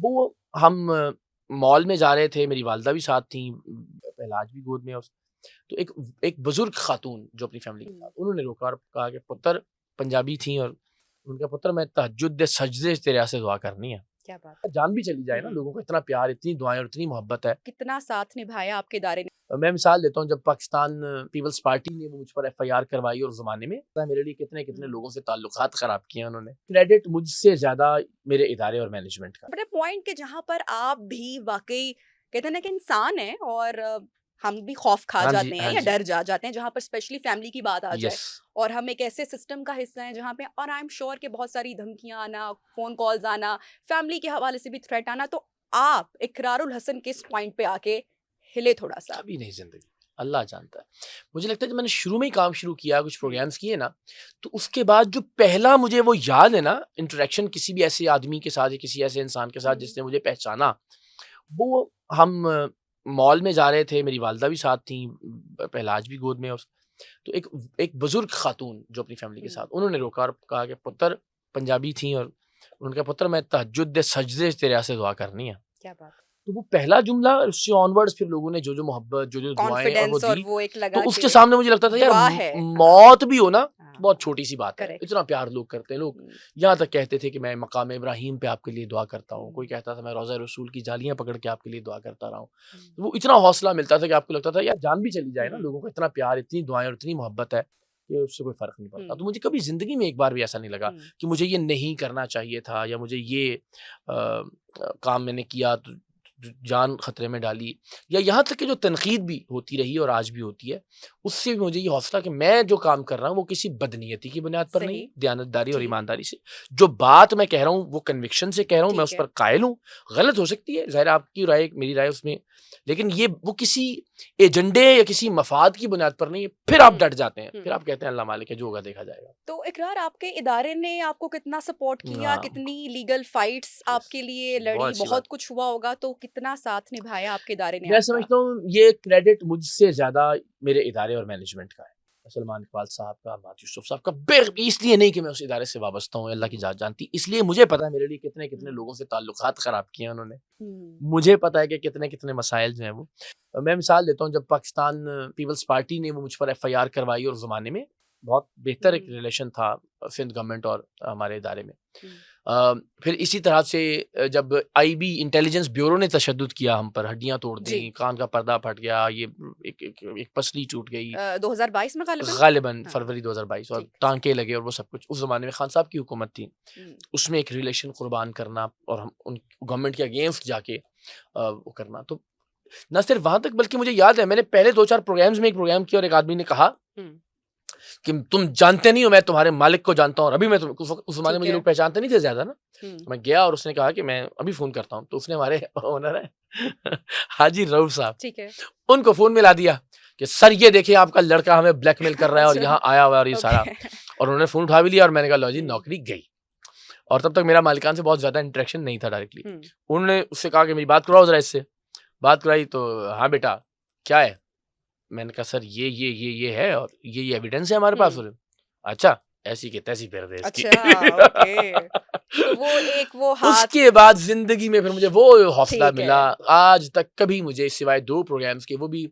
وہ ہم مال میں جا رہے تھے، میری والدہ بھی ساتھ تھیں، پہلاج بھی گود میں تو ایک بزرگ خاتون جو اپنی فیملی کے ساتھ، انہوں نے روکا اور کہا کہ پتر، پنجابی تھیں، اور ان کا پتر میں تہجد دے سجدے تیرے سے دعا کرنی ہے. کیا بات جان بھی چلی جائے نا، لوگوں کو اتنا پیار، اتنی دعائیں اور اتنی محبت ہے. کتنا ساتھ نبھایا آپ کے ادارے نے. میں مثال دیتا ہوں، جب پاکستان پیپلز پارٹی نے مجھ پر ایف آئی آر کروائی، اور اس زمانے میں میرے لیے کتنے کتنے لوگوں سے تعلقات خراب کیے انہوں نے. کریڈٹ مجھ سے زیادہ میرے ادارے اور مینجمنٹ کا. بڑے پوائنٹ کے جہاں پر آپ بھی واقعی کہتے ہیں نا کہ انسان ہے اور ہم بھی خوف کھا ہاں جی، جاتے ہیں ہاں یا جی، ڈر جاتے ہیں جہاں پر اسپیشلی فیملی کی بات آ جائے، یس. اور ہم ایک ایسے سسٹم کا حصہ ہیں جہاں پہ، اور آئی ایم شیور کہ بہت ساری دھمکیاں آنا، فون کالز آنا، فیملی کے حوالے سے بھی تھریٹ آنا، تو آپ اقرار الحسن کے اس پوائنٹ پہ آ کے ہلے تھوڑا سا. کبھی نہیں زندگی، اللہ جانتا ہے. مجھے لگتا ہے جب میں نے شروع میں ہی کام شروع کیا، کچھ پروگرامز کیے نا، تو اس کے بعد جو پہلا مجھے وہ یاد ہے نا انٹریکشن کسی بھی ایسے آدمی کے ساتھ یا کسی ایسے انسان کے ساتھ جس نے مجھے پہچانا، وہ ہم مال میں جا رہے تھے، میری والدہ بھی ساتھ تھیں، پہلاج بھی گود میں تو ایک بزرگ خاتون جو اپنی فیملی کے ساتھ، انہوں نے روکا اور کہا کہ پتر، پنجابی تھیں، اور ان کا پتر میں تہجد دے سجدے تیرے سے دعا کرنی ہے. کیا بات. تو وہ پہلا جملہ، اس سے آنورڈز پھر لوگوں نے جو محبت، جو دعائیں اور وہ کانفیڈینس اور دی، وہ ایک تو لگا اس کہ کے سامنے مجھے لگتا تھا یار دعا ہے. موت بھی ہو نا، بہت چھوٹی سی بات ہے. Correct. اتنا پیار لوگ کرتے ہیں، لوگ یہاں تک کہتے تھے کہ میں مقام ابراہیم پہ آپ کے لیے دعا کرتا ہوں، کوئی کہتا تھا میں روضہ رسول کی جالیاں پکڑ کے آپ کے لیے دعا کرتا رہا ہوں. وہ اتنا حوصلہ ملتا تھا کہ آپ کو لگتا تھا یار جان بھی چلی جائے نا، لوگوں کو اتنا پیار، اتنی دعائیں اور اتنی محبت ہے کہ اس سے کوئی فرق نہیں پڑتا. تو مجھے کبھی زندگی میں ایک بار بھی ایسا نہیں لگا کہ مجھے یہ نہیں کرنا چاہیے تھا، یا مجھے یہ کام میں نے کیا تو جان خطرے میں ڈالی، یا یہاں تک کہ جو تنقید بھی ہوتی رہی اور آج بھی ہوتی ہے، اس سے بھی مجھے یہ حوصلہ کہ میں جو کام کر رہا ہوں وہ کسی بدنیتی کی بنیاد پر نہیں، دیانتداری اور ایمانداری سے. جو بات میں کہہ رہا ہوں وہ کنوکشن سے کہہ رہا ہوں، میں اس پر قائل ہوں. غلط ہو سکتی ہے، ظاہر آپ کی رائے میری رائے اس میں، لیکن یہ وہ کسی ایجنڈے یا کسی مفاد کی بنیاد پر نہیں ہے. پھر آپ ڈٹ جاتے ہیں، پھر آپ کہتے ہیں اللہ مالک ہے، جو ہوگا دیکھا جائے گا. تو اقرار، آپ کے ادارے نے آپ کو کتنا سپورٹ کیا، کتنی لیگل فائٹس آپ کے لیے لڑی، بہت کچھ ہوا ہوگا، تو کتنا ساتھ نبھایا آپ کے ادارے نے میں آپ کا. سمجھتا ہوں یہ کریڈٹ مجھ سے زیادہ میرے ادارے اور مینجمنٹ کا ہے. سلمان اقبال صاحب کا، مات یوسف صاحب کا، اس لیے نہیں کہ میں اس ادارے سے وابستہ ہوں، اللہ کی ذات جانتی، اس لیے مجھے پتا ہے میرے لیے کتنے کتنے لوگوں سے تعلقات خراب کیے انہوں نے. مجھے پتا ہے کہ کتنے کتنے مسائل جو ہیں وہ. میں مثال دیتا ہوں، جب پاکستان پیپلز پارٹی نے وہ مجھ پر ایف آئی آر کروائی، اور زمانے میں بہت بہتر ایک ریلیشن تھا سندھ گورنمنٹ اور ہمارے ادارے میں. پھر اسی طرح سے جب آئی بی انٹیلیجنس بیورو نے تشدد کیا ہم پر، ہڈیاں توڑ دیں، کان کا پردہ پھٹ گیا، یہ ایک پسلی ٹوٹ گئی 2022 میں غالباً فروری 2022، اور ٹانکے لگے اور وہ سب کچھ. اس زمانے میں خان صاحب کی حکومت تھی، اس میں ایک ریلیشن قربان کرنا اور ہم ان گورنمنٹ کے اگینسٹ جا کے وہ کرنا. تو نہ صرف وہاں تک، بلکہ مجھے یاد ہے میں نے پہلے 2-4 پروگرامز میں ایک پروگرام کیا، اور ایک آدمی نے کہا کہ تم جانتے نہیں ہو، میں تمہارے مالک کو جانتا ہوں. اور ابھی میں اس زمانے میں مجھے لوگ پہچانتے نہیں تھے زیادہ نا. میں گیا اور اس نے کہا کہ میں ابھی فون کرتا ہوں. تو اس نے ہمارے اونر ہے حاجی رؤف صاحب، ان کو فون ملا دیا کہ سر یہ دیکھیں آپ کا لڑکا ہمیں بلیک میل کر رہا ہے اور یہاں آیا ہوا ہے اور یہ سارا. اور انہوں نے فون اٹھا بھی لیا، اور میں نے کہا لو جی نوکری گئی. اور تب تک میرا مالکان سے بہت زیادہ انٹریکشن نہیں تھا ڈائریکٹلی. انہوں نے اس سے کہا کہ میری بات کراؤ ذرا، اس سے بات کرائی. تو ہاں بیٹا کیا ہے؟ میں نے کہا سر یہ ہے اور یہ ایویڈنس ہے ہمارے پاس. اچھا ایسی کی تیسی پھر دے اس کی. اس کے بعد زندگی میں پھر مجھے وہ حوصلہ ملا. آج تک کبھی مجھے سوائے 2 پروگرامز کے، وہ بھی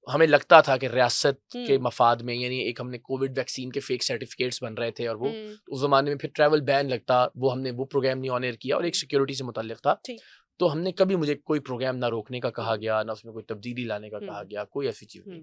ہمیں لگتا تھا کہ ریاست کے مفاد میں، یعنی ایک ہم نے کووڈ ویکسین کے فیک سرٹیفکیٹس بن رہے تھے، اور وہ اس زمانے میں پھر ٹریول بین لگتا، وہ ہم نے وہ پروگرام نہیں آن ایئر کیا، اور ایک سیکیورٹی سے متعلق تھا. تو ہم نے کبھی، مجھے کوئی پروگرام نہ روکنے کا کہا گیا، نہ اس میں کوئی تبدیلی لانے کا کہا گیا، کوئی ایسی چیز نہیں.